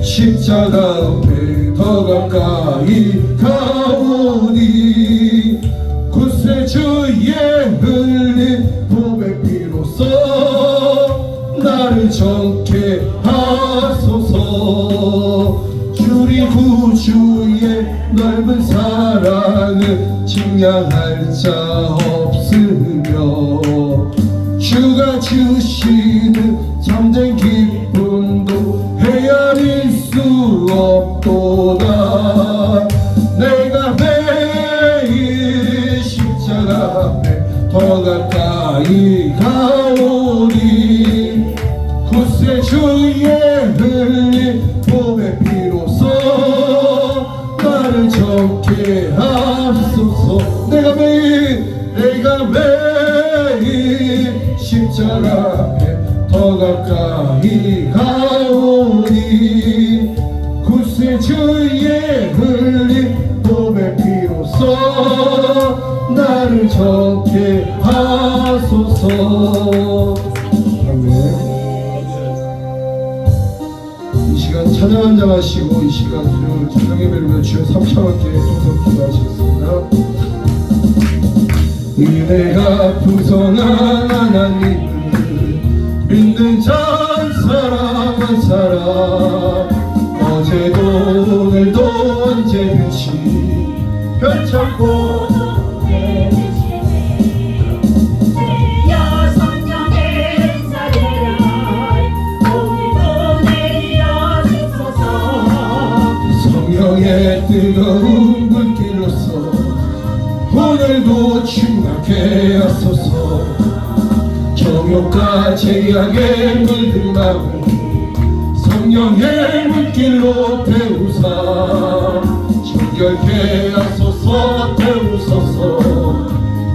십자가 앞에 더 가까이 가오니 구세주의 흘린 보배 피로써 나를 정케 하소서. 주리 구주의 넓은 사랑을 측량할 자 없으며 주가 주시는 참된 기쁨도 헤아릴 수 없도다. 내가 매일 십자가 앞에 더 가까이 가오니 구세주의 흘린 보배 피로써 나를 정케 하소서. 내가 매일 십자가 앞에 더 가까이 가오니 구세주의 흘린 보배 피로써 나를 정케 하소서. 아멘. 이 시간 찬양 한장 하시고 이 시간 주를 찬양에 베르며 주여 삼창함께 동성 기도하시겠습니다. 은혜가 풍성한 하나님을 믿는 자 사랑한 사람 어제도 오늘도 언제든지 별찾고 성령의 뜨거운 불길로서 오늘도 충만케 하소서. 정욕과 제약에 물든 마음을 성령의 물길로 태우사 정결케 하소서. 태우소서.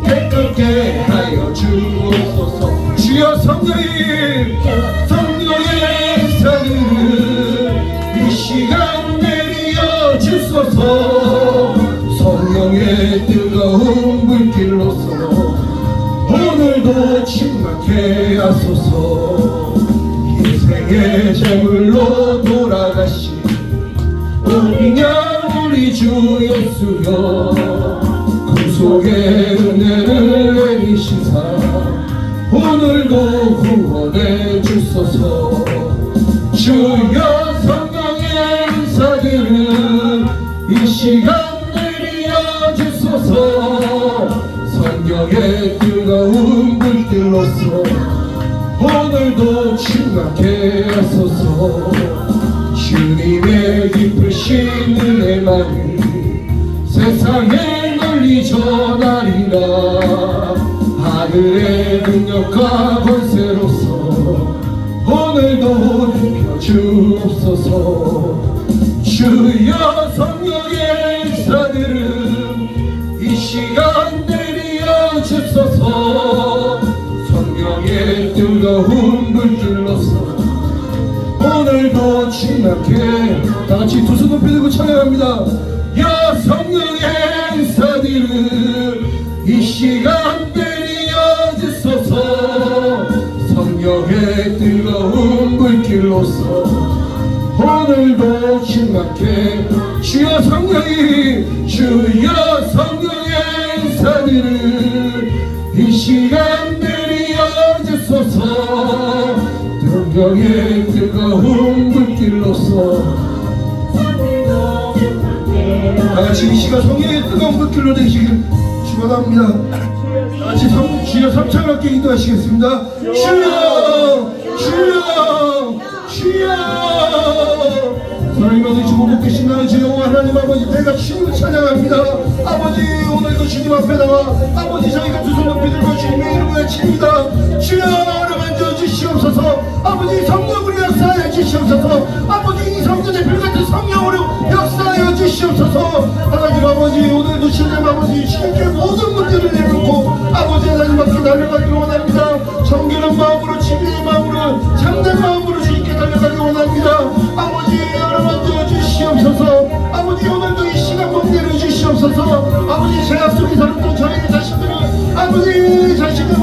깨끗게 하여 주옵소서. 주여 성령의 사기를 이 시간 내려 주소서. 성령의 뜨거운 불길로서 오늘도 충만케 하소서. 인생의 제물로 돌아가신 오히려 우리 주 예수여 구속의 은혜를 내리시사 오늘도 구원해 주소서. 주여 성령의 은사들을 이 시간 성령의 뜨거운 불길로서 오늘도 충만케 하소서. 주님의 깊으신 은혜만을 세상에 널리 전하리라. 하늘의 능력과 권세로서 오늘도 높여 주옵소서. 주여 성령의 은사들은 이 시간 내려 주소서. 성령의 뜨거운 불길로서 오늘도 충만케. 다같이 두 손 높이 들고 찬양합니다. 야 성령의 은사들은 이 시간 내려 주소서. 성령의 뜨거운 불길로서 오늘도 충만케. 주여 성령의 은사들을 이 시간 내려 주소서. 성령의 뜨거운 불길로서 다같이 이 시간 성령의 뜨거운 불길로 되시길 축원합니다. 다같이 주여 삼창함께 기도하시겠습니다. 주여 하나님 아버지 보고 계신 나는 주 영원 하나님 아버지 내가 주님을 찬양합니다. 아버지 오늘도 주님 앞에 나와 아버지 저희가 두 손 높이 들고 주님의 이름을 외칩니다. 주여 만져 주시옵소서. 아버지 성령으로 역사하여 주시옵소서. 아버지 이 성전의 불같은 성령으로 역사하여 주시옵소서. 하나님 아버지 오늘도 주님 아버지 주님께 모든 문제를 내놓고 아버지 하나님 앞에 달려가기를 원합니다. 정결한 마음으로 진리의 마음으로 참된 마음으로 주님께 달려가기를 원합니다. 아버지 만져 주시옵소서. 아버지 오늘도 이 시간 못 내려주시옵소서. 아버지 죄악 속에 사는 또 저희 자신들은 아버지 자신의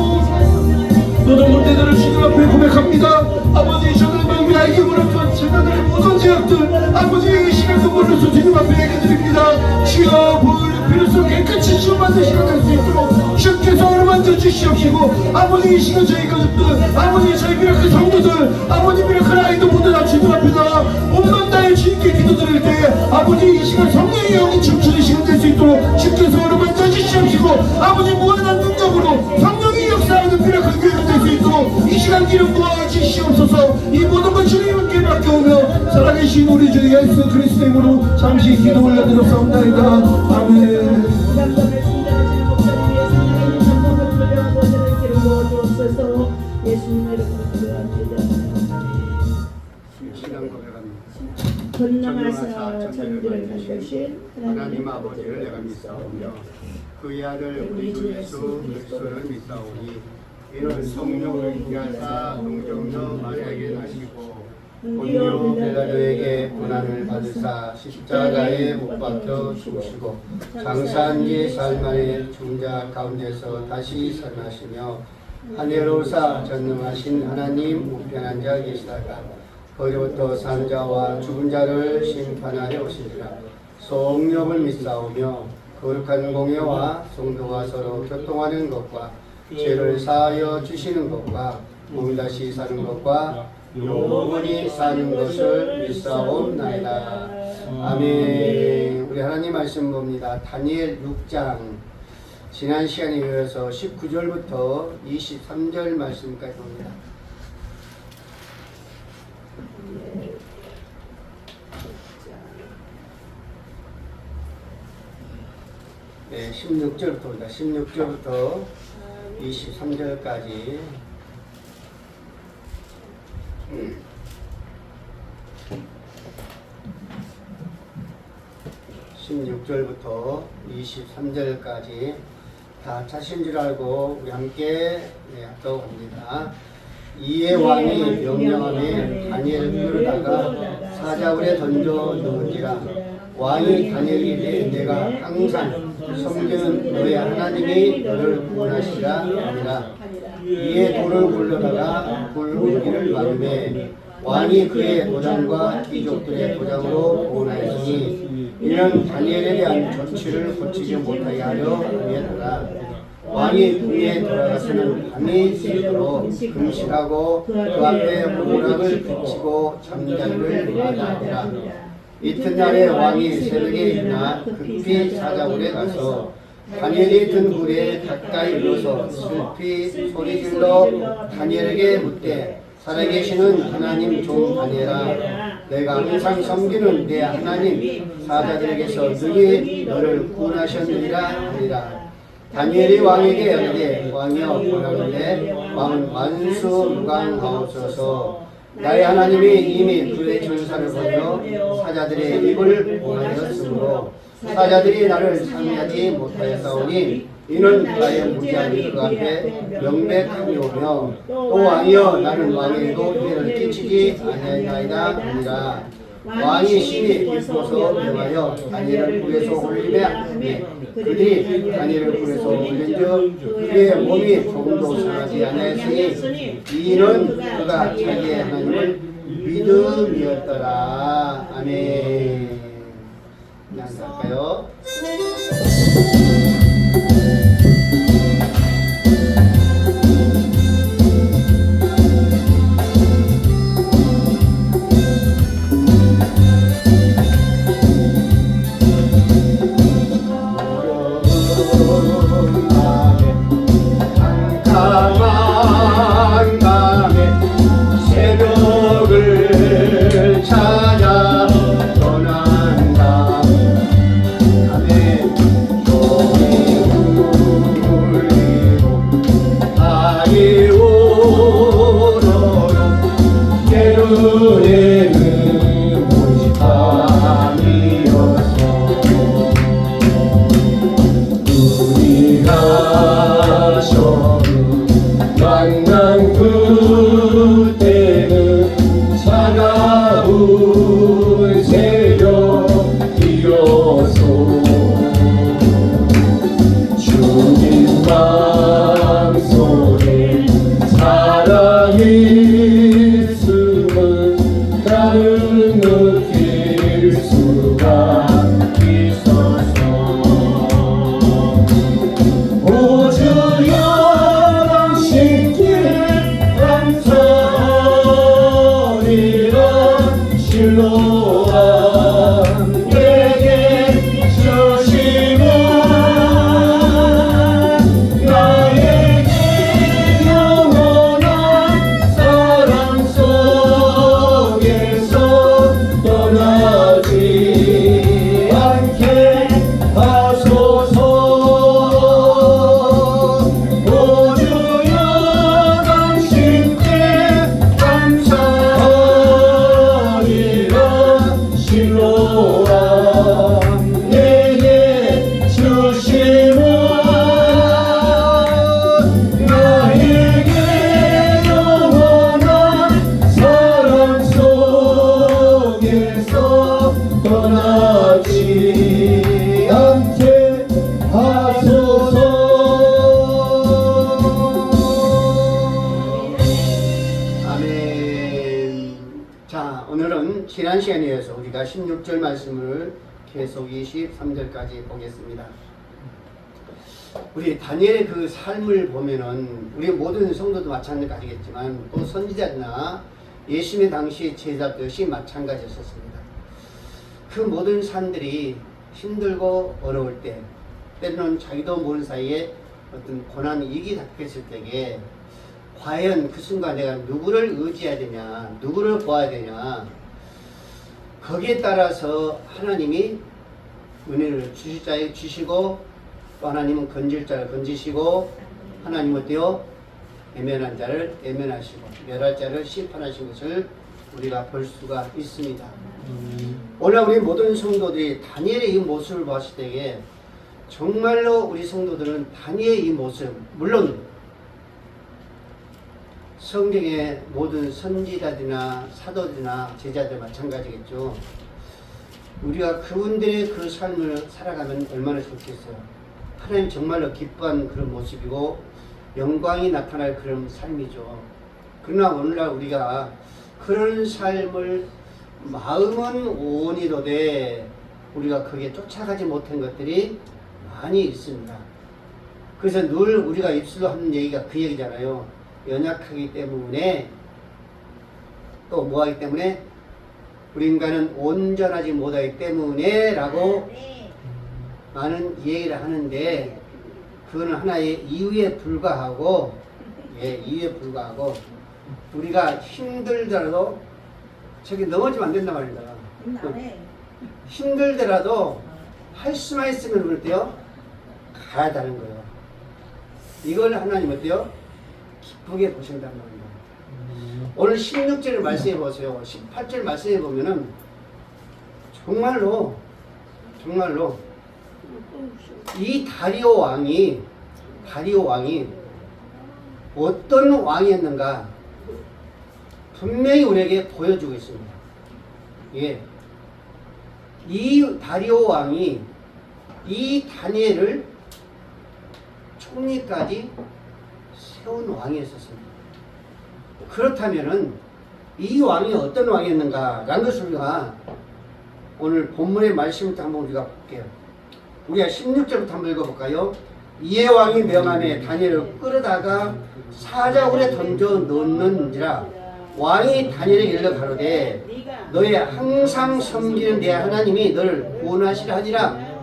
모든 문제들을 주님 앞에 고백합니다. 아버지 저는 명이 알게 물었던 제자들의 모든 죄악 것들 아버지 이 시간 눈물로서 주님 앞에 얘기드립니다. 주여 비로소 깨끗이 주여 만드시고 될 수 있도록 주께서 어루만져 주시옵시고 아버지 이 시간 저희 가족들 아버지 저희 미라클 성도들 아버지 미라클 아이들 모두 다 주님 앞에다 온만 나의 주님께 기도드릴 때 아버지 이 시간 성령의 영이 춤추는 시간 될 수 있도록 주께서 어루만져 주시옵시고 아버지 무한한 능력으로 성령이 역사하는 미라클 교회가 될 수 있도록 이 시간 기름 부어 주시옵소서. 이 모든 것 주님께 맡겨오며 살아계신 우리 주 예수 그리스도 이름으로 잠시 기도 올려드렸사옵나이다. 아멘. 예수님 이름으로 기도합니다. 신앙 고백합니다. 건너가사 천지를 만드신 하나님 아버지를 내가 믿사오며 그의 아들 우리 주 예수 그리스도를 믿사오니 이는 성령을 인하사 동정녀 마리아에게 나시고 본디오 빌라도에게 고난을 받으사 십자가에 못 박혀 죽으시고 장사한 지 사흘 만에 죽은 자 가운데서 다시 살아나시며 하늘로사 전능하신 하나님 우편한 자 계시다가 거기로부터 산 자와 죽은 자를 심판하려 오시리라. 성령을 믿사오며 거룩한 공예와 성도가 서로 교통하는 것과 죄를 사하여 주시는 것과 몸이 다시 사는 것과 영원히 사는 것을 믿사옵나이다. 아멘. 우리 하나님 말씀 봅니다. 다니엘 6장 지난 시간에 이어서 19절부터 23절 말씀까지 봅니다. 네, 16절부터입니다. 16절부터 23절까지 16절부터 23절까지 다 차신 줄 알고 우리 함께 합독 합니다. 이에 왕이 명령하며 다니엘을 부르다가 사자굴에 던져 넣은지라. 왕이 다니엘에게 내가 항상 섬기는 너의 하나님이 너를 구원하시라 하니라. 이에 돌을 굴러다가 굴기를 막음에 왕이 그의 도장과 귀족들의 도장으로 구원하였으니 이는 다니엘에 대한 조치를 고치지 못하게 하려 함이었더라. 왕이 궁에 돌아가서는 밤이 새도록 금식하고 그 앞에 오락을 그치고 잠자리를 마다하니라. 이튿날에 왕이 새벽에 일어나 급히 사자굴에 가서 다니엘이 든 굴에 가까이 이르러서 슬피 소리질러 다니엘에게 묻되 살아계시는 하나님 종 다니엘아, 내가 항상 섬기는 내 하나님 사자들에게서 능히 너를 구원하셨느니라 하니라. 다니엘이 왕에게 이르되 왕이여 보라는데 왕은 만수무강하옵소서. 나의 하나님이 이미 그의 전사를 보며 사자들의 입을 봉하였으므로 사자들이 나를 상하지 못하였사오니 이는 나의 무지함이 그 앞에 명백하니오며 또 왕이여 나는 왕에게도 피해를 끼치지 아니하나이다 하니라. 왕이 심히 기뻐서 명하여 다니엘을 굴에서 올리매 하니 그들이 다니엘을 굴에서 올린즉 그의 몸이 조금도 상하지 아니하였으니 이는 그가 자기의 하나님을 믿음이었더라. 아멘. 인사할까요? 노래는 못다 실로암 내게 주시고 나에게 영원한 사랑 속에서 떠나지 않게 하소서. 오 주여 당신께 감사하리라. 실로암 내게 주시고 나에게 영원한 사랑 속에서 떠나지 않게 하소서. 아멘. 자, 오늘은 지난 시간에 이어서 우리가 16절 말씀을 계속 23절까지 보겠습니다. 우리 다니엘의 그 삶을 보면은 우리 모든 성도도 마찬가지겠지만 또 선지자나 예수님의 당시 제자도 역시 마찬가지였었습니다. 그 모든 사람들이 힘들고 어려울 때, 때로는 자기도 모르는 사이에 어떤 고난 위기 닥쳤을 때에 과연 그 순간 내가 누구를 의지해야 되냐, 누구를 보아야 되냐, 거기에 따라서 하나님이 은혜를 주실 자에 주시고 또 하나님은 건질 자를 건지시고 하나님은 어때요? 애면한 자를 애면하시고 멸할 자를 심판하신 것을 우리가 볼 수가 있습니다. 오늘 우리 모든 성도들이 다니엘의 이 모습을 봤을 때에 정말로 우리 성도들은 다니엘의 이 모습, 물론 성경의 모든 선지자들이나 사도들이나 제자들 마찬가지겠죠. 우리가 그분들의 그 삶을 살아가면 얼마나 좋겠어요. 하나님 정말로 기뻐한 그런 모습이고 영광이 나타날 그런 삶이죠. 그러나 오늘날 우리가 그런 삶을 마음은 온이로되 우리가 거기에 쫓아가지 못한 것들이 많이 있습니다. 그래서 늘 우리가 입술로 하는 얘기가 그 얘기잖아요. 연약하기 때문에 또 뭐하기 때문에 우리 인간은 온전하지 못하기 때문에 라고 많은 얘기를 하는데 그거는 하나의 이유에 불과하고 이유에 불과하고 우리가 힘들더라도 저기 넘어지면 안 된단 말입니다. 힘들더라도 할 수만 있으면 그럴 때요 가야 되는 거예요. 이걸 하나님 어때요? 기쁘게 보신단 말입니다. 오늘 16절 말씀해 보세요. 18절 말씀해 보면은 정말로 이 다리오 왕이 어떤 왕이었는가 분명히 우리에게 보여주고 있습니다. 예. 이 다리오 왕이 이 다니엘을 총리까지 세운 왕이었습니다. 그렇다면은 이 왕이 어떤 왕이었는가 라는 것을 우리가 오늘 본문의 말씀부터 한번 우리가 볼게요. 우리가 16절부터 한번 읽어볼까요? 이에 왕이 명함에 다니엘을 끌어다가 사자굴에 던져 넣는지라 왕이 다니엘에게 일러 가로되 너의 항상 섬기는 내 하나님이 너를 구원하시라 하니라.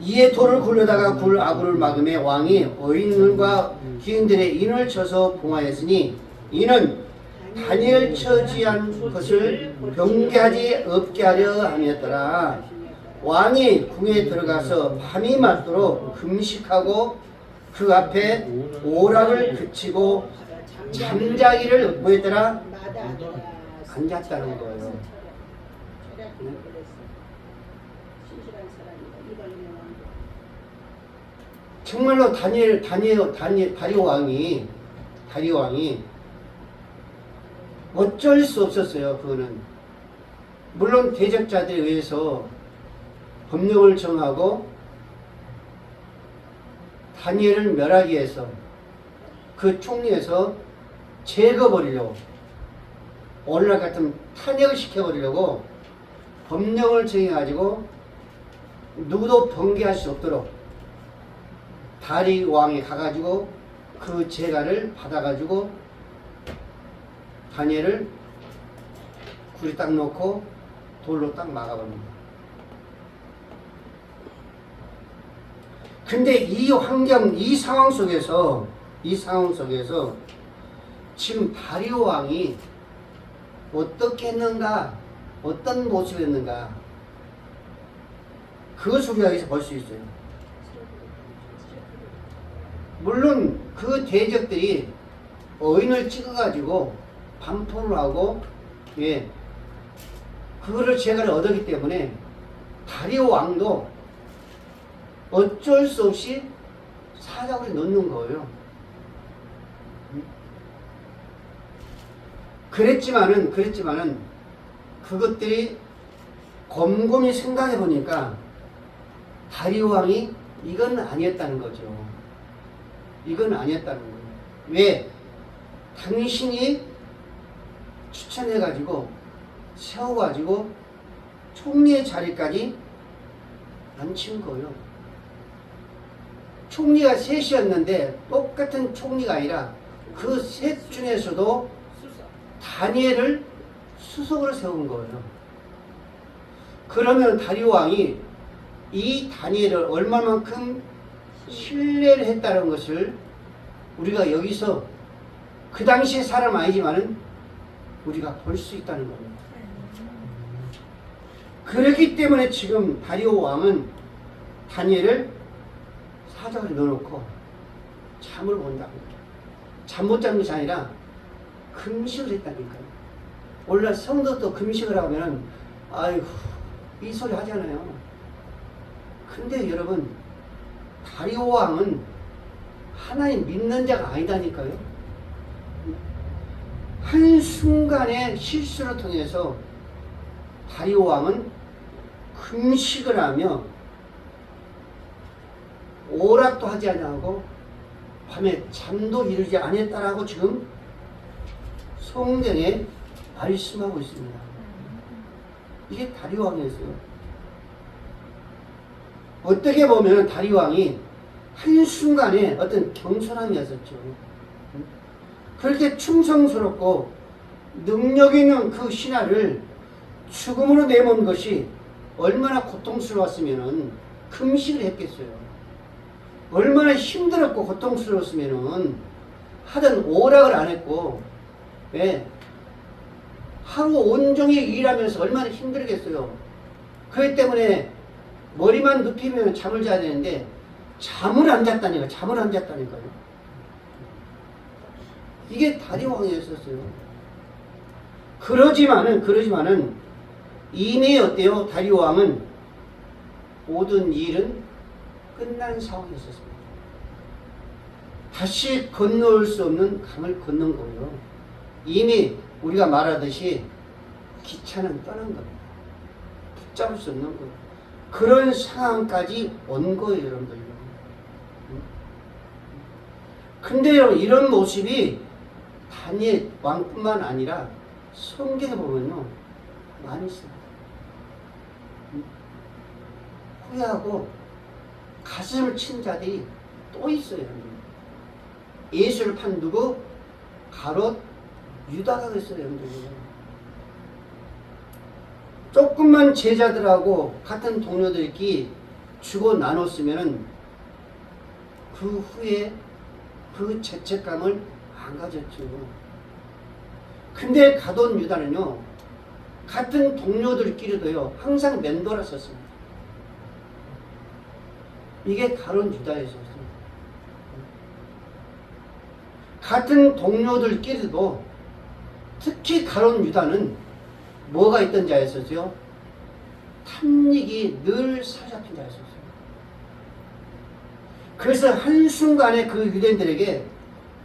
이에 돌을 굴려다가 굴 아구를 막음에 왕이 어인들과 기인들의 인을 쳐서 봉하였으니 이는 다니엘 처지한 것을 경계하지 없게 하려 함이었더라. 왕이 궁에 들어가서 밤이 맞도록 금식하고 그 앞에 오락을 그치고 잠자기를 뭐했더라? 앉았다는 거예요. 정말로 다리오 왕이 어쩔 수 없었어요. 그거는 물론 대적자들에 의해서 법령을 정하고 다니엘을 멸하기 위해서 그 총리에서 제거버리려고 오늘날 같은 탄핵을 시켜버리려고 법령을 정해가지고 누구도 번개할 수 없도록 다리 왕이 가가지고 그 재가를 받아가지고 다니엘을 둘이 딱 놓고 돌로 딱 막아버립니다. 근데 이 환경, 이 상황 속에서 지금 다리오 왕이 어떻게 했는가, 어떤 모습이었는가, 그것을 우리가 여기서 볼 수 있어요. 물론 그 대적들이 어인을 찍어가지고 반포를 하고, 예, 그거를 제가를 얻었기 때문에 다리오 왕도 어쩔 수 없이 사자굴에 넣는 거예요. 그랬지만은 그것들이 곰곰이 생각해 보니까 다리오 왕이 이건 아니었다는 거죠. 이건 아니었다는 거예요. 왜? 당신이 추천해가지고 세워가지고 총리의 자리까지 앉힌 거예요. 총리가 셋이었는데 똑같은 총리가 아니라 그 셋 중에서도 다니엘을 수석으로 세운 거예요. 그러면 다리오 왕이 이 다니엘을 얼마만큼 신뢰를 했다는 것을 우리가 여기서 그 당시의 사람 아니지만은 우리가 볼 수 있다는 겁니다. 그렇기 때문에 지금 다리오 왕은 다니엘을 사자굴에 넣어놓고 잠을 본다고. 잠 못 자는 것이 아니라 금식을 했다니까요. 원래 성도도 금식을 하면은 아이고 이 소리 하잖아요. 근데 여러분 다리오 왕은 하나님 믿는 자가 아니다니까요. 한순간의 실수를 통해서 다리오 왕은 금식을 하며 오락도 하지 아니하고 밤에 잠도 이루지 아니했다라고 지금 성경에 말씀하고 있습니다. 이게 다리오 왕이었어요. 어떻게 보면 다리오 왕이 한순간에 어떤 경솔함이었었죠. 그렇게 충성스럽고 능력 있는 그 신하를 죽음으로 내몬 것이 얼마나 고통스러웠으면 금식을 했겠어요. 얼마나 힘들었고 고통스러웠으면 하던 오락을 안 했고, 왜? 하루 온종일 일하면서 얼마나 힘들겠어요. 그렇기 때문에 머리만 눕히면 잠을 자야 되는데 잠을 안 잤다니까요. 이게 다리오 왕이었었어요. 그러지만은 이미 어때요? 다리오 왕은 모든 일은 끝난 상황이었습니다. 다시 건너올 수 없는 강을 건넌 거예요. 이미 우리가 말하듯이 기차는 떠난 겁니다. 붙잡을 수 없는 거예요. 그런 상황까지 온 거예요, 여러분들. 근데 여러분, 이런 모습이 다니엘 왕뿐만 아니라 성경에 보면요, 많이 있어요. 후회하고 가슴을 친 자들이 또 있어요. 예수를 판 누구? 가롯 유다가 그랬어요, 여러분들. 조금만 제자들하고 같은 동료들끼리 주고 나눴으면은 그 후에 그 죄책감을 안 가졌죠. 근데 가돈 유다는요, 같은 동료들끼리도요, 항상 맴돌았었습니다. 이게 가론 유다였었어요. 같은 동료들끼리도 특히 가론 유다는 뭐가 있던 자였었어요? 탐닉이 늘 사로잡힌 자였었어요. 그래서 한순간에 그 유대인들에게,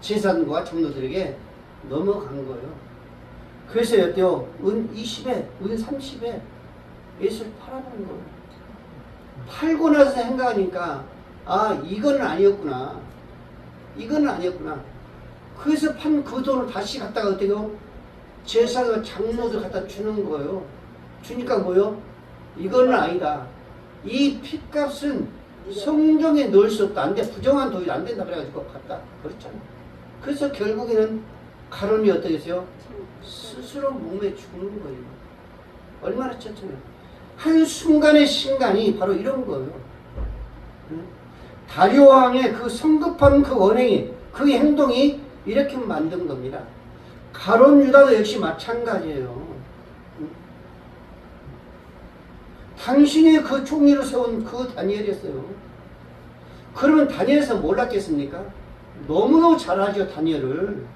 제사장과 장로들에게 넘어간 거예요. 그래서 어때요? 은 20에, 은 30에 예수를 팔아버린 거예요. 팔고 나서 생각하니까, 아, 이거는 아니었구나. 그래서 판 그 돈을 다시 갖다가 어때요? 제사장과 장로들 갖다 주는 거예요. 주니까 뭐요? 이거는 아니다. 이 핏값은 성경에 넣을 수 없다. 안 돼. 부정한 도입 안 된다. 그래가지고 갖다 그렇잖아요. 그래서 결국에는 가론이 어떻게 했어요? 스스로 몸에 죽는 거예요. 얼마나 천천히. 한순간의 신간이 바로 이런 거예요. 다리오 왕의 그 성급한 그 언행이, 그 행동이 이렇게 만든 겁니다. 가룟 유다도 역시 마찬가지예요. 당신이 그 총리로 세운 그 다니엘이었어요. 그러면 다니엘에서 몰랐겠습니까? 너무너무 잘하죠, 다니엘을.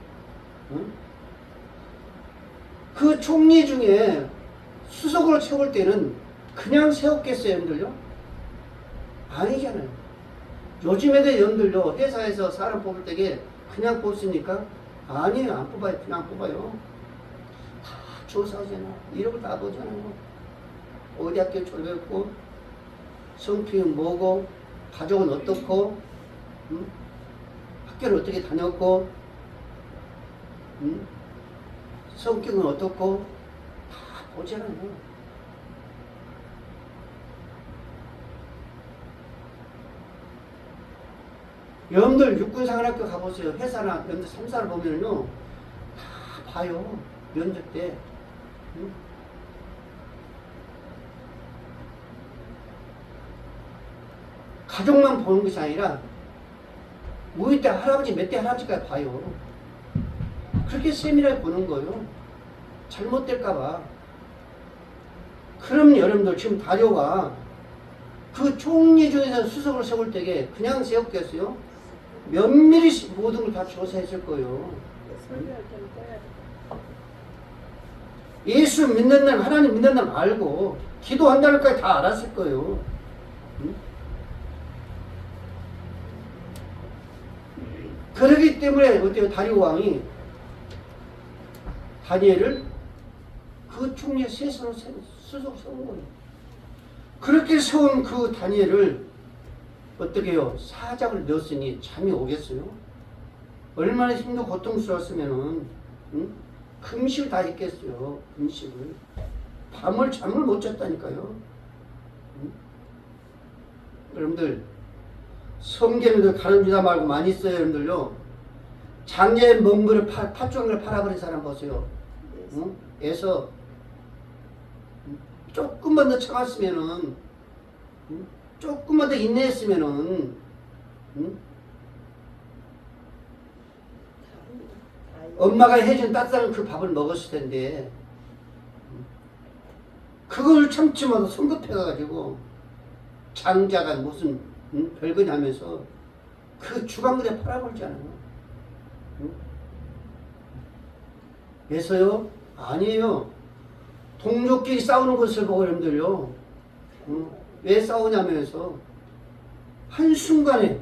그 총리 중에 수석으로 세울 때는 그냥 세웠겠어요, 여러분들요? 아니잖아요. 요즘에도 여러분들요, 회사에서 사람 뽑을 때에 그냥 뽑습니까? 아니에요, 안 뽑아요. 그냥 안 뽑아요. 다 조사하잖아. 이런 거 다 보잖아요. 어디 학교 졸업했고, 성격은 뭐고, 가족은 어떻고, 학교를 어떻게 다녔고, 성격은 어떻고, 다 보잖아요. 여러분들 육군사관학교 가보세요. 회사나 여러분들 3사를 보면요, 다 봐요. 면접 때. 가족만 보는 것이 아니라 우리 때 할아버지, 몇 대 할아버지까지 봐요. 그렇게 세밀하게 보는 거예요. 잘못될까봐. 그럼 여러분들 지금 다리오가 그 총리 중에서 수석을 세울 때에 그냥 세웠겠어요? 면밀히 모든 걸 다 조사했을 거예요. 예수 믿는 날, 하나님 믿는 날 알고 기도한다는 것까지 다 알았을 거예요. 그러기 때문에 어때요? 다리오 왕이 다니엘을 그 총리의 세손으로 수석 세운 거예요. 그렇게 세운 그 다니엘을 어떻게 해요? 사jak을 넣었으니 잠이 오겠어요? 얼마나 힘도 고통스러웠으면은 금식을 다 했겠어요. 금식을. 밤을 잠을 못 잤다니까요. 여러분들 성경에도 가는 주다 말고 많이 있어요. 여러분들요. 장자의 멍물을 팥종을 팔아버린 사람 보세요. 애서 조금만 더 참았으면은, 조금만 더 인내했으면은, 엄마가 해준 따뜻한 그 밥을 먹었을 텐데, 그걸 참지 못하고 성급해가지고, 장자가 무슨, 별거냐면서, 그 주방들에 팔아버리잖아요. 그래서요? 아니에요. 동족끼리 싸우는 것을 보고 여러분들요, 왜 싸우냐면서 한순간에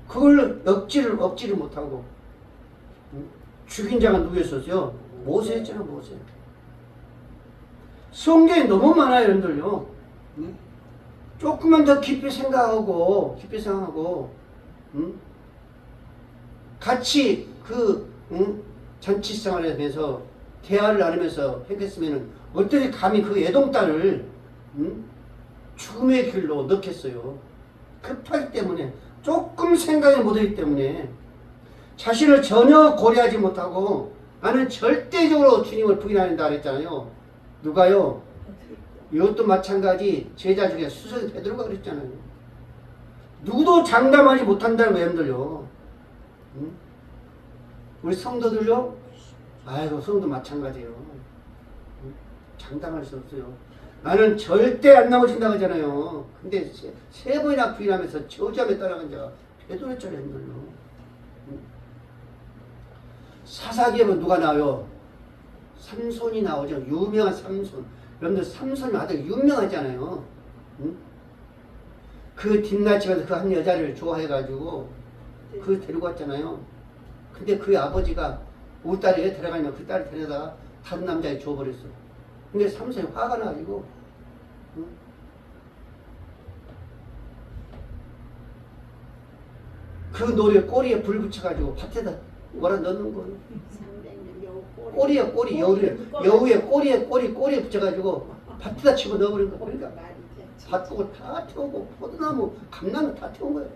그걸 억지를 못하고 죽인 자가 누구였었어요? 모세였잖아. 모세. 성경에 너무 많아요. 여러분들요. 조금만 더 깊이 생각하고 같이 그 잔치생활에 대해서 대화를 나누면서 했겠으면은 어떻게 감히 그 애동딸을 죽음의 길로 넣겠어요. 급하기 때문에, 조금 생각을 못하기 때문에, 자신을 전혀 고려하지 못하고 나는 절대적으로 주님을 부인한다 그랬잖아요. 누가요? 이것도 마찬가지. 제자 중에 수석이 베드로가 그랬잖아요. 누구도 장담하지 못한다는 거 여러분들요. 우리 성도들요? 아이고, 성도 마찬가지예요. 장담할 수 없어요. 나는 절대 안 넘어진다고 하잖아요. 근데 세 번이나 부인하면서 저주함에 따라간 자가 베드로였잖아요. 사사기에는 누가 나와요? 삼손이 나오죠. 유명한 삼손. 여러분들 삼손이 아주 유명하잖아요. 그 뒷날집에서 그 한 여자를 좋아해가지고 그 데리고 왔잖아요. 근데 그 아버지가 우리 딸이 왜 데려가냐면 그 딸을 데려다가 다른 남자에 줘버렸어. 근데 삼손이 화가 나가지고 그 노래 꼬리에 불 붙여가지고 밭에다 뭐라 넣는 거예요. 꼬리 여우의 꼬리에 붙여가지고 밭에다 집어 넣어버린 거. 그러니까 밭고 다 태우고 포도나무, 감나무 다 태운 거예요.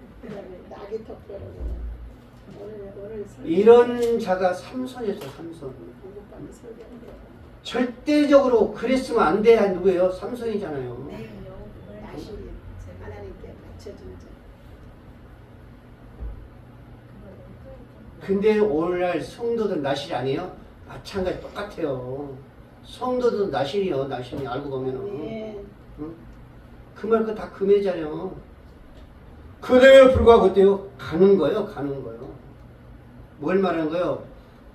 이런 자가 삼손이었어요. 삼손. 절대적으로 그랬으면 안 돼야 누구예요? 삼손이잖아요. 네, 다시 하나님께 바쳐준 자. 근데 오늘날 성도들 나실이 아니에요? 마찬가지 똑같아요. 성도도 나실이요. 나실이 알고 보면은. 네. 응? 그 말 그거 다 금해잖아요. 그대로 불구하고 어때요? 가는 거예요. 가는 거예요. 뭘 말하는 거예요?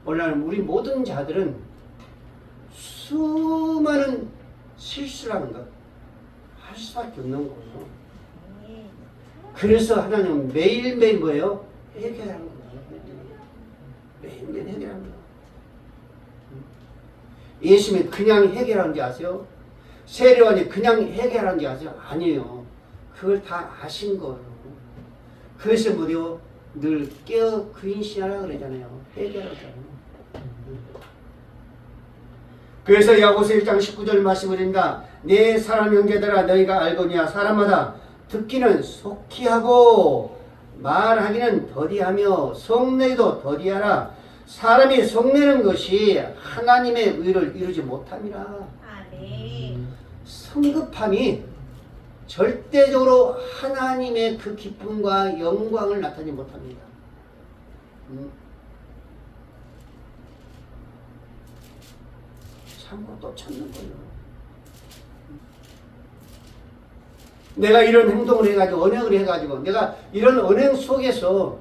오늘날 우리 모든 자들은 수많은 실수라는 것 할 수밖에 없는 거예요. 그래서 하나님은 매일매일 뭐예요? 해결하는 거예요. 매일매일 해결하는 거예요. 예수님이 그냥 해결하는지 아세요? 세례요한이 그냥 해결하는지 아세요? 아니에요. 그걸 다 아신 거예요. 그래서 뭐래요? 늘 깨어 근신하라 그러잖아요. 해결하잖아요. 그래서 야고보서 1장 19절 말씀을 드립니다. 내 사람 형제들아 너희가 알거니와 사람마다 듣기는 속히 하고 말하기는 더디하며 속내도 더디하라. 사람이 속내는 것이 하나님의 의를 이루지 못함이라. 아멘. 성급함이 절대적으로 하나님의 그 기쁨과 영광을 나타내지 못합니다. 참고 또 찾는 거예요. 내가 이런 행동을 해가지고 언행을 해가지고 내가 이런 언행 속에서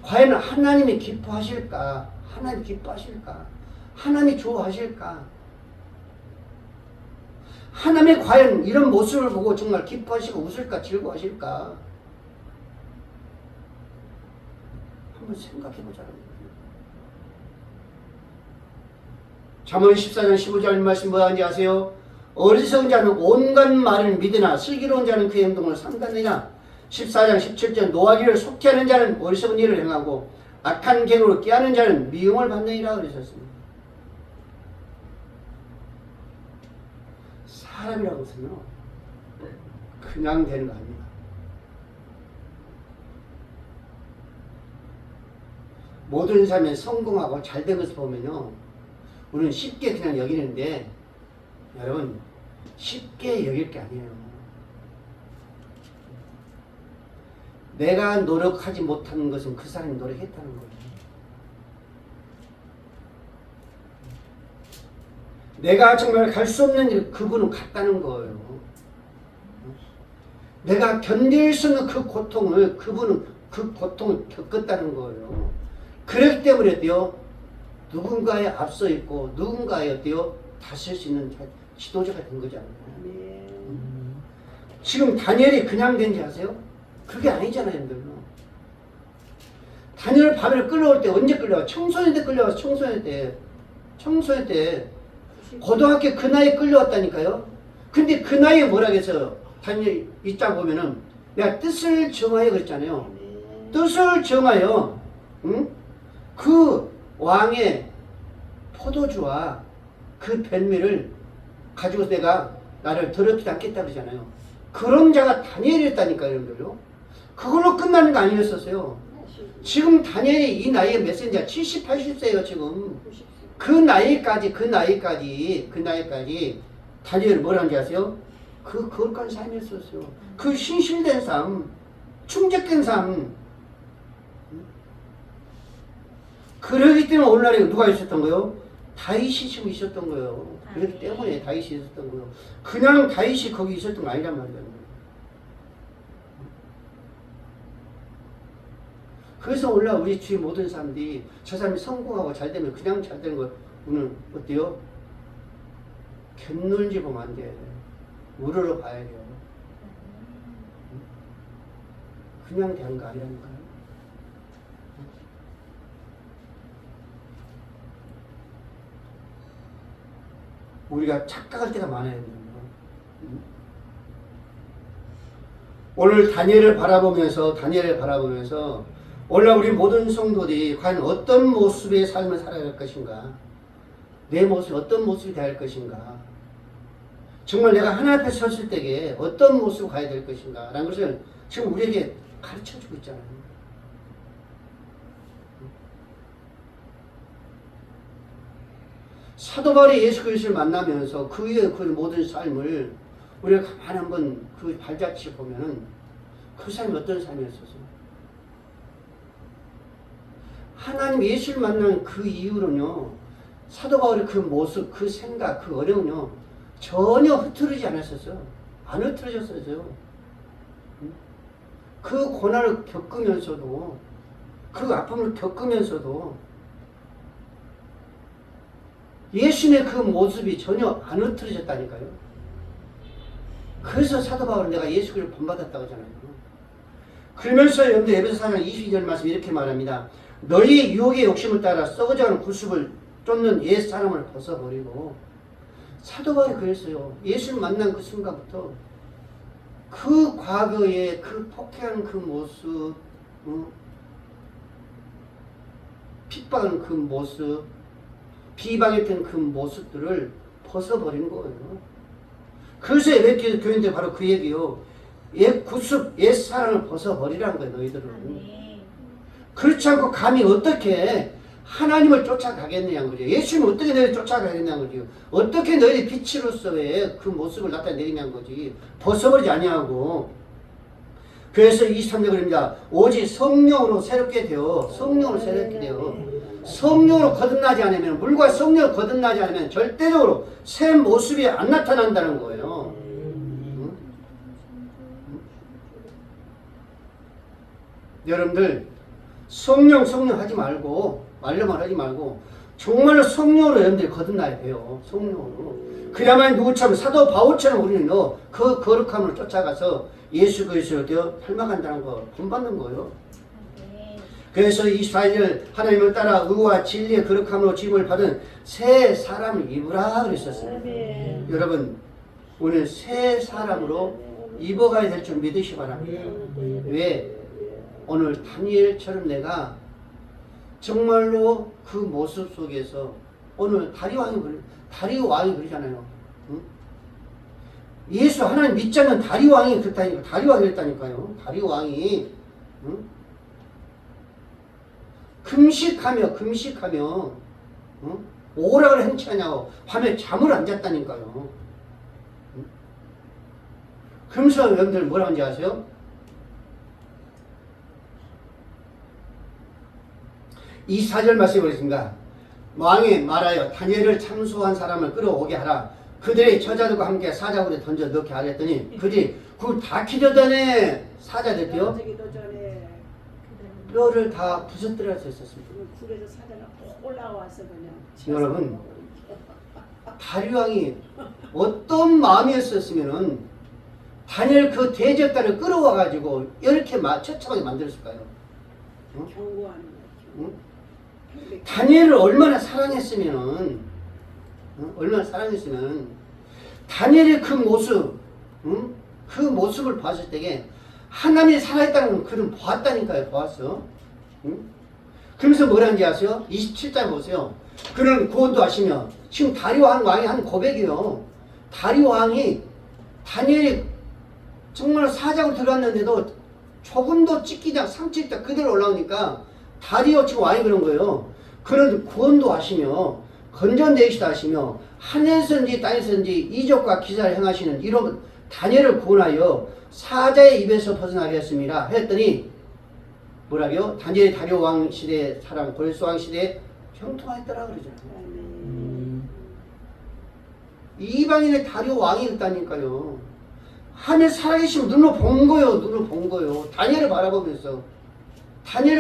과연 하나님이 기뻐하실까? 하나님 기뻐하실까? 하나님이 좋아하실까? 하나님이 과연 이런 모습을 보고 정말 기뻐하시고 웃을까? 즐거워하실까? 한번 생각해보자는 거예요. 잠언 14장 15절 말씀 뭐하는지 아세요? 어리석은 자는 온갖 말을 믿으나 슬기로운 자는 그 행동을 삼가느냐. 14장 17절 노하기를 속히 하는 자는 어리석은 일을 행하고 악한 갱으로 깨하는 자는 미움을 받느니라 그러셨습니다. 사람이라는 것은요 그냥 되는 거 아닙니다. 모든 삶에 성공하고 잘된 것을 보면요 우리는 쉽게 그냥 여기는데 여러분 쉽게 여길 게 아니에요. 내가 노력하지 못하는 것은 그 사람이 노력했다는 거예요. 내가 정말 갈 수 없는 일 그분은 갔다는 거예요. 내가 견딜 수 없는 그 고통을 그분은 그 고통을 겪었다는 거예요. 그렇기 때문에 어때요? 누군가에 앞서 있고 누군가에 어때요? 다쓸 수 있는 지도자가 된 거잖아요. 지금 다니엘이 그냥 된지 아세요? 그게 아니잖아요, 여러분. 다니엘 바벨 끌려올 때 언제 끌려와? 청소년 때 끌려와서 청소년 때 고등학교 그 나이에 끌려왔다니까요. 근데 그 나이에 뭐라 그랬어요? 다니엘 이장 보면은 내가 뜻을 정하여 그랬잖아요. 뜻을 정하여 응? 그 왕의 포도주와 그 벨미를 가지고 내가 나를 더럽히지 않겠다 그러잖아요. 그런 자가 다니엘이었다니까요, 여러분들요. 그걸로 끝나는 거 아니었었어요. 지금 다니엘이 이 나이에 몇 세인지 70, 80세예요, 지금. 그 나이까지 다니엘이 뭘 한지 아세요? 그 거룩한 삶이었었어요. 그 신실된 삶, 충직된 삶. 그러기 때문에 오늘날에 누가 있었던 거예요? 다윗이 지금 있었던 거예요. 그렇기 때문에 다윗이 있었던 거예요. 그냥 다윗이 거기 있었던 거 아니란 말이에요. 그래서 오늘날 우리 주위 모든 사람들이 저 사람이 성공하고 잘 되면 그냥 잘 되는 거 오늘 어때요? 견눈지 보면 안 돼. 우러러 봐야 돼요. 그냥 되는 거 아니라니까요. 우리가 착각할 때가 많아요. 오늘 다니엘을 바라보면서 오늘 우리 모든 성도들이 과연 어떤 모습의 삶을 살아야 할 것인가? 내 모습이 어떤 모습이 되어야 할 것인가? 정말 내가 하나님 앞에 섰을 때에 어떤 모습으로 가야 될 것인가? 라는 것을 지금 우리에게 가르쳐주고 있잖아요. 사도 바울이 예수 그리스도를 만나면서 그의 그 모든 삶을 우리가 가만히 한번 그 발자취 보면은 그 삶이 어떤 삶이었었어요? 하나님 예수를 만난 그 이후로는요, 사도 바울의 그 모습, 그 생각, 그 어려움은요, 전혀 흐트러지지 않았었어요. 안 흐트러졌어요. 그 고난을 겪으면서도, 그 아픔을 겪으면서도 예수님의 그 모습이 전혀 안 흐트러졌다니까요. 그래서 사도 바울은 내가 예수 그리스도를 본받았다고 하잖아요. 그러면서 여러분들 에베소 4장 22절 말씀 이렇게 말합니다. 너희 유혹의 욕심을 따라 썩어져가는 구습을 쫓는 옛 사람을 벗어버리고. 사도 바울이 그랬어요. 예수를 만난 그 순간부터 그 과거의 그 폭행하는 그 모습, 핍박하는 그 모습, 비방했던 그 모습들을 벗어버린 거예요. 그래서 에베소 교인들 바로 그 얘기요. 옛 구습, 옛 사람을 벗어버리라는 거예요, 너희들은. 그렇지 않고 감히 어떻게 하나님을 쫓아가겠냐는 거죠. 예수님은 어떻게 너희를 쫓아가겠냐는 거죠. 어떻게 너희의 빛으로서의 그 모습을 나타내겠냐는 거지. 벗어버리지 아니하고. 그래서 23절 그럽니다. 오직 성령으로 새롭게 되어, 성령으로 새롭게 되어, 성령으로 거듭나지 않으면, 물과 성령으로 거듭나지 않으면 절대적으로 새 모습이 안 나타난다는 거예요. 여러분들 성령 하지 말고 말로만 하지 말고 정말로 성령으로 여러분들이 거듭나야 돼요. 성령으로. 그래야만 누구처럼 사도 바울처럼 우리는 그 거룩함을 쫓아가서 예수 그리스도를 되어 닮아간다는 거 본받는 거예요. 그래서 24절 하나님을 따라 의와 진리의 거룩함으로 지음을 받은 새 사람을 입으라 그랬었어요. 여러분 오늘 새 사람으로 입어가야 될 줄 믿으시 바랍니다. 왜? 오늘 다니엘처럼 내가 정말로 그 모습 속에서 오늘 다리왕이 그러잖아요. 응? 예수 하나님 믿자면 다리왕이 그랬다니까. 다리왕이 그랬다니까요. 다리왕이 응? 금식하며 응? 오락을 행치하냐고 밤에 잠을 안 잤다니까요. 응? 그러면서 여러분들 뭐라 하는지 아세요? 이 4절 말씀이 그렇습니다. 왕이 말하여 다니엘을 참수한 사람을 끌어오게 하라. 그들의 처자들과 함께 사자굴에 던져 넣게 하라 했더니 그들이 그걸 다 키려다네. 사자들이요. 뼈를 다 부서뜨려서 했었습니다. 굴에서 사자가 폭 올라와서 그냥 여러분 다리왕이 어떤 마음이었었으면은 다니엘 그 대적단을 끌어와가지고 이렇게 처참하게 만들었을까요? 응? 경고하는 거죠. 응? 다니엘을 얼마나 사랑했으면은, 얼마나 사랑했으면, 다니엘의 그 모습, 그 모습을 봤을 때에 하나님이 살아있다는 그는 보았다니까요, 보았어. 그러면서 뭐라는지 아세요? 27절 보세요. 그는 구원도 하시며, 지금 다리왕 왕이 한 고백이요. 다리왕이 다니엘이 정말 사자고 들어갔는데도 조금도 찢기지 않고 상처 있다 그대로 올라오니까 다리오 지금 왕이 그런 거예요. 그는 구원도 하시며 건전되시다 하시며 하늘에서든지 땅에서든지 이적과 기사를 행하시는 이런 다니엘을 구원하여 사자의 입에서 벗어나게 했습니다. 했더니 뭐라고요? 다니엘이 다리오 왕 시대 사람 고레스 왕 시대에 형통하였더라 그러잖아요. 이방인의 다리오 왕이 있다니까요. 하늘 살아계시면 눈으로 본 거예요. 눈으로 본 거예요. 다니엘을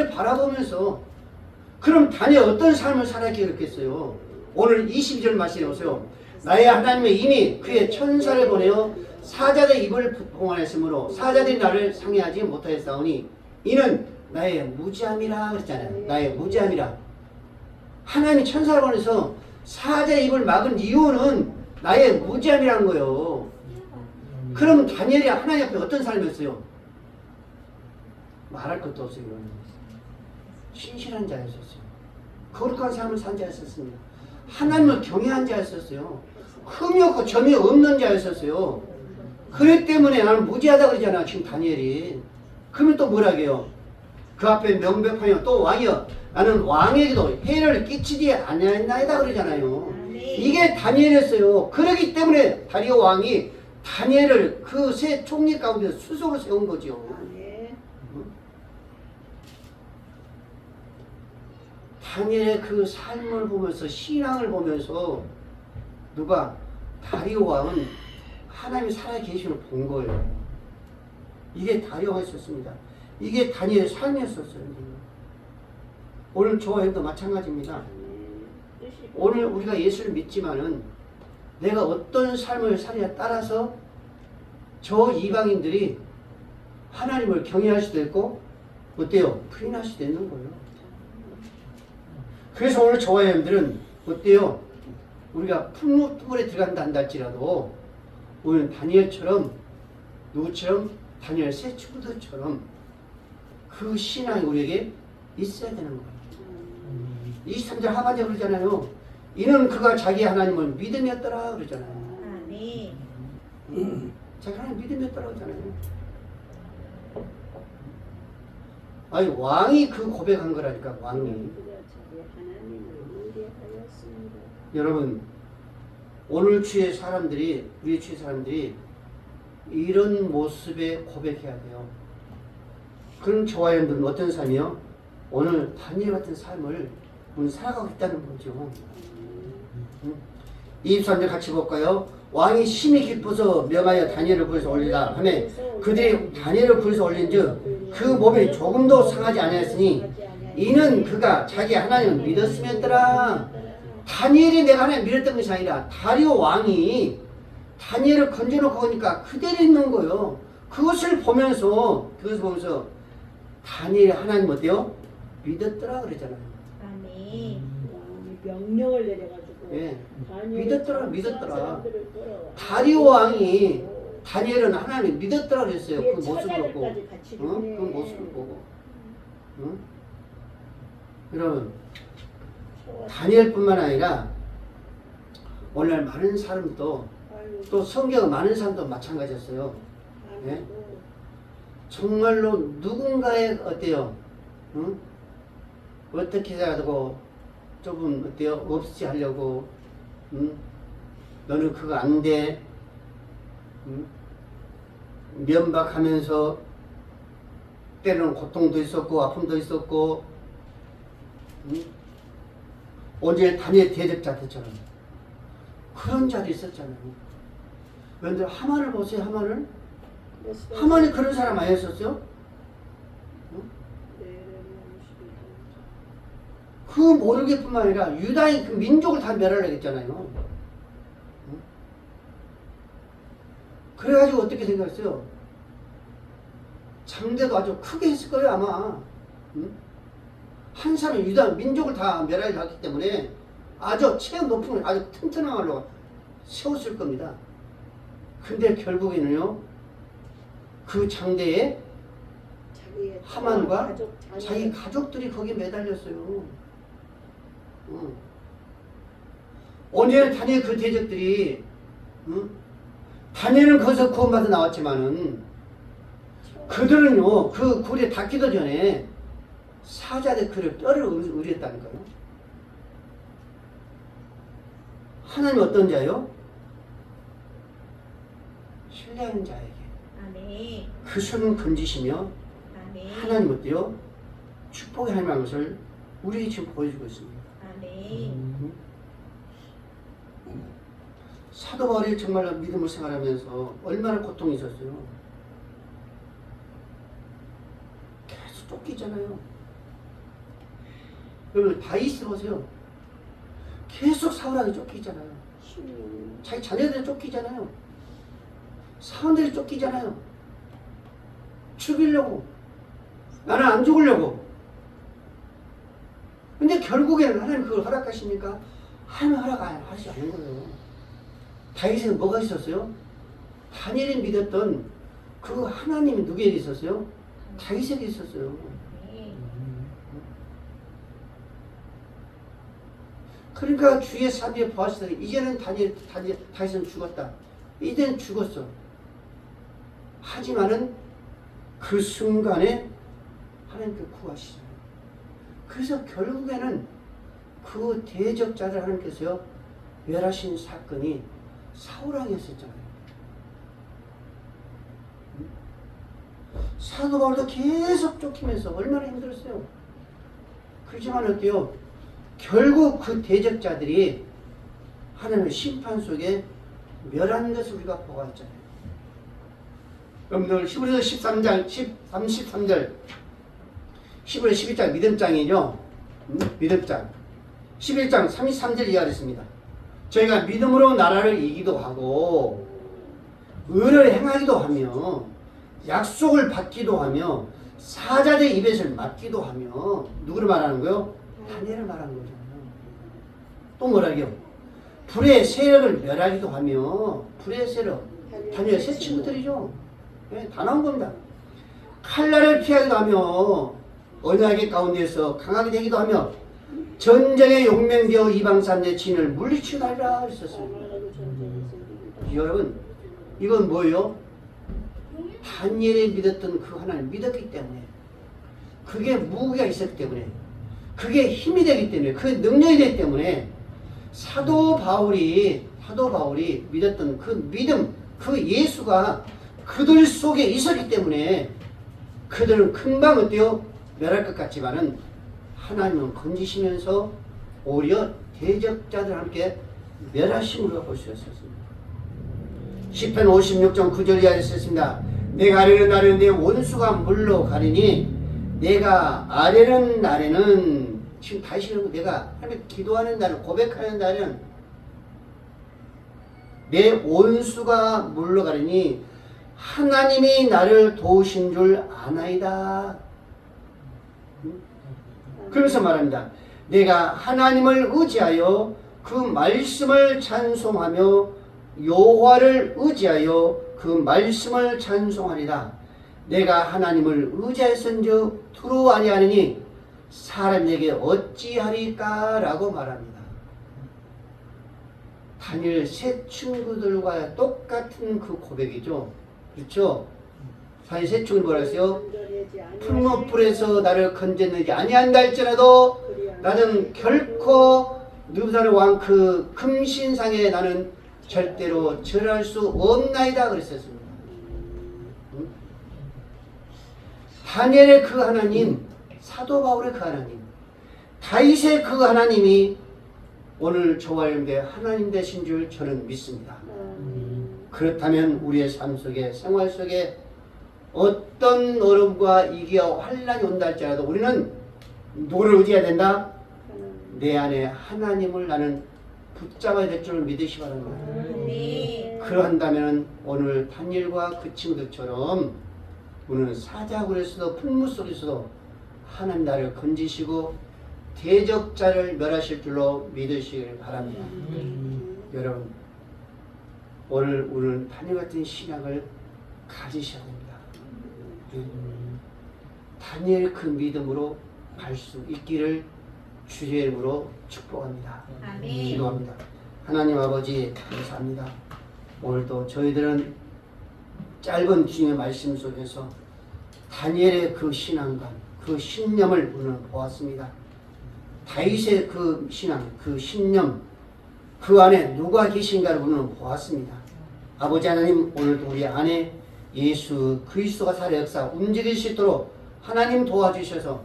바라보면서 그럼 다니엘 어떤 삶을 살았기에 그렇겠어요? 오늘 22절 말씀에 보세요. 나의 하나님은 이미 그의 천사를 보내어 사자들의 입을 봉헌했으므로 사자들이 나를 상해하지 못하였사오니 이는 나의 무지함이라 그랬잖아요. 나의 무지함이라. 하나님이 천사를 보내서 사자의 입을 막은 이유는 나의 무지함이라는 거예요. 그럼 다니엘이 하나님 앞에 어떤 삶이었어요? 말할 것도 없어요. 신실한 자였었어요. 거룩한 삶을 산 자였었습니다. 하나님을 경외한 자였었어요. 흠이 없고 점이 없는 자였었어요. 그렇기 때문에 나는 무지하다 그러잖아 지금 다니엘이. 그러면 또 뭐라게요? 그 앞에 명백하여 또 왕이여 나는 왕에게도 해를 끼치지 아니하였나이다 그러잖아요. 이게 다니엘이었어요. 그렇기 때문에 다리오 왕이 다니엘을 그 세 총리 가운데 수석으로 세운 거죠. 아멘. 다니엘의 그 삶을 보면서 신앙을 보면서 누가 다리오 왕은 하나님이 살아 계심을 본 거예요. 이게 다리오 왕이 있었습니다. 이게 다니엘의 삶이었었어요. 오늘 저와 형도 마찬가지입니다. 오늘 우리가 예수를 믿지만은 내가 어떤 삶을 살느냐에 따라서 저 이방인들이 하나님을 경외할 수도 있고 어때요? 부인할 수도 있는 거예요. 그래서 오늘 저와 여러분들은 어때요? 우리가 풍물에 들어간다 한달지라도 우리는 다니엘처럼 누구처럼? 다니엘 세 친구들처럼 그 신앙이 우리에게 있어야 되는 거예요. 23절 하반절 그러잖아요. 이는 그가 자기 하나님을 믿음이었더라 그러잖아요. 아멘. 자기 하나님 믿음이었더라 그러잖아요. 아니 왕이 그 고백한 거라니까 왕이. 하나님을 의뢰하였습니다. 여러분 오늘 주의 사람들이 우리 주의 사람들이 이런 모습에 고백해야 돼요. 그럼 저와 여러분들은 어떤 삶이요? 오늘 다니엘 같은 삶을 우리 살아가고 있다는 거죠. 23절 같이 볼까요? 왕이 심히 기뻐서 명하여 다니엘을 불에서 올리라 하며 그들이 다니엘을 불에서 올린즉 그 몸이 조금도 상하지 아니하였으니 이는 그가 자기 하나님을 믿었음이었더라. 다니엘이 내가 하나님 믿었던 것이 아니라 다리오 왕이 다니엘을 건져놓고 보니까 그대로 있는 거예요. 그것을 보면서 다니엘이 하나님 어때요? 믿었더라 그러잖아요. 아멘. 명령을 내려가지고 예. 다니엘을 믿었더라. 사람들을 끌어와. 다리오 왕이 다니엘은 하나님 믿었더라 그랬어요. 뒤에 그 모습을 보고. 처자들까지 같이 그 그래. 모습을 보고. 응? 여러분 다니엘뿐만 아니라 오늘 많은 사람도 또 성경의 많은 사람도 마찬가지였어요. 예? 정말로 누군가의 어때요? 응? 어떻게 해가지고 조금 어때요? 없이 하려고 응? 너는 그거 안 돼. 응? 면박하면서 때로는 고통도 있었고 아픔도 있었고 응? 오늘 다니엘 대적자들처럼 그런 자도 있었잖아요. 여러분들 하만을 보세요. 하만이 그런 사람 아니었었어요? 그 모르게 뿐만 아니라 유다인 그 민족을 다 멸하려고 했잖아요. 그래가지고 어떻게 생각했어요? 장대도 아주 크게 했을 거예요 아마. 한 사람 유다 민족을 다 멸하려고 했기 때문에 아주 체형 높은 걸 아주 튼튼한 걸로 세웠을 겁니다. 근데 결국에는요 그 장대에 하만과 자기 가족들이 거기에 매달렸어요. 오늘 다니엘 그 대적들이 다니엘은 거기서 구원받아 나왔지만은 그들은요 그 굴에 닿기도 전에 사자들 그를 뼈를 우렸다니까요. 하나님 어떤 자요? 신뢰하는 자에게 아멘. 그 손을 건지시며 아멘. 하나님 어때요? 축복의 하나님의 것을 우리에게 지금 보여주고 있습니다. 아멘. 사도 바울이 정말 믿음을 생활하면서 얼마나 고통이 있었어요. 계속 쫓기잖아요. 여러분 다윗을 보세요. 계속 사울에게 쫓기잖아요. 자기 자녀들이 쫓기잖아요. 사람들이 쫓기잖아요. 죽이려고. 나는 안 죽으려고. 근데 결국에는 하나님 그걸 허락하십니까? 하나님 허락하지 않는 거예요. 다윗에는 뭐가 있었어요? 다니엘이 믿었던 그 하나님이 누구에게 있었어요? 다윗에게 있었어요. 그러니까 주의 사비에 보았을 때 이제는 다윗은 죽었다. 이제는 죽었어. 하지만은 그 순간에 하나님께 구하시잖아요. 그래서 결국에는 그 대적자들 하나님께서요 멸하신 사건이 사울왕이었었잖아요. 사도 바울도 계속 쫓기면서 얼마나 힘들었어요. 그렇지만 어때요? 결국 그 대적자들이 하나님의 심판 속에 멸하는 것을 우리가 보고 있잖아요. 여러분들 히브리서 13장 33절 히브리 12장 믿음장이죠. 믿음장 11장 33절 이하였습니다. 저희가 믿음으로 나라를 이기도 하고 의를 행하기도 하며 약속을 받기도 하며 사자들의 입에서 맞기도 하며 누구를 말하는 거요? 다니엘을 말하는 거잖아요. 또 뭐라고요? 불의 세력을 멸하기도 하며 불의 세력 다니엘 세 친구들이죠. 네, 다 나온 겁니다. 칼날을 피하기도 하며 언약의 가운데서 강하게 되기도 하며 전쟁의 용맹되어 이방산의 진을 물리치고 달리라 했었어요. 여러분 이건 뭐예요? 다니엘이 믿었던 그 하나님을 믿었기 때문에 그게 무기가 있었기 때문에 그게 힘이 되기 때문에 그 능력이 되기 때문에 사도 바울이 믿었던 그 믿음 그 예수가 그들 속에 있었기 때문에 그들은 금방 어때요? 멸할 것 같지만은 하나님은 건지시면서 오히려 대적자들과 함께 멸하심으로 볼 수 있었습니다. 시편 56장 9절 이하에 있었습니다. 내가 아래는 나래는 내 원수가 물러가리니 내가 아래는 나래는 지금 다시 내가 하나님 기도하는 날은 고백하는 날은 내 원수가 물러가리니 하나님이 나를 도우신 줄 아나이다. 그러면서 말합니다. 내가 하나님을 의지하여 그 말씀을 찬송하며 여호와를 의지하여 그 말씀을 찬송하리라. 내가 하나님을 의지하였은즉 두루 아니하느니 사람에게 어찌하리까? 라고 말합니다. 다니엘 세 친구들과 똑같은 그 고백이죠. 그렇죠? 다니엘 세 친구는 뭐라 했어요? 풀무불에서 나를 건졌느니 아니한다 할지라도 나는 결코 느부갓네살 왕 그 금신상에 나는 절대로 절할 수 없나이다 그랬었습니다. 다니엘의 그 하나님, 사도 바울의 그 하나님, 다윗의 그 하나님이 오늘 저와 여러분의 하나님 되신 줄 저는 믿습니다. 그렇다면 우리의 삶 속에 생활 속에 어떤 어려움과 위기와 환난이 온다 할지라도 우리는 누구를 의지해야 된다? 내 안에 하나님을 나는 붙잡아야 될 줄 믿으시 바랍니다. 그러한다면 오늘 다니엘과 그 친구들처럼 우리는 사자굴에서도 풀무 속에서도 하나님 나를 건지시고 대적자를 멸하실 줄로 믿으시길 바랍니다. 여러분 오늘 우리는 다니엘 같은 신앙을 가지셔야 됩니다. 다니엘 그 믿음으로 갈 수 있기를 주의 이름으로 축복합니다. 아멘. 기도합니다. 하나님 아버지 감사합니다. 오늘도 저희들은 짧은 주님의 말씀 속에서 다니엘의 그 신앙과 그 신념을 우리는 보았습니다. 다윗의 그 신앙, 그 신념, 그 안에 누가 계신가를 우리는 보았습니다. 아버지 하나님 오늘도 우리 안에 예수 그리스도가 살아 역사 움직일 수 있도록 하나님 도와주셔서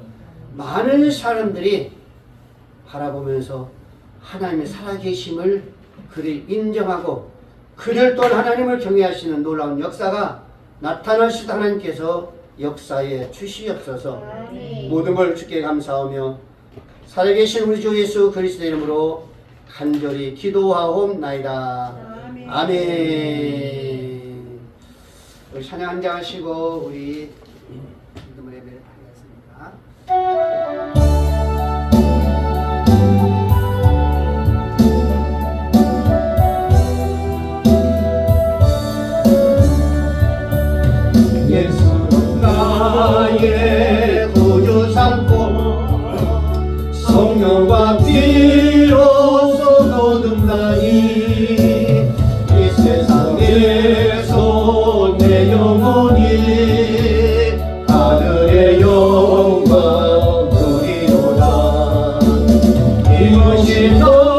많은 사람들이 바라보면서 하나님의 살아계심을 그를 인정하고 그를 또한 하나님을 경외하시는 놀라운 역사가 나타날 수 있도록 하나님께서 역사에 주시옵소서. 모든 걸 주께 감사하며 살아계신 우리 주 예수 그리스도의 이름으로 간절히 기도하옵나이다. 아멘. 우리 찬양 한장 하시고 우리 믿음의 예배를 드리겠습니다. 예수는 나의 구주 삼고 성령과 비로소 거듭나니 이 세상에서 내 영혼이 하늘의 영광 누리노라. 이것이 너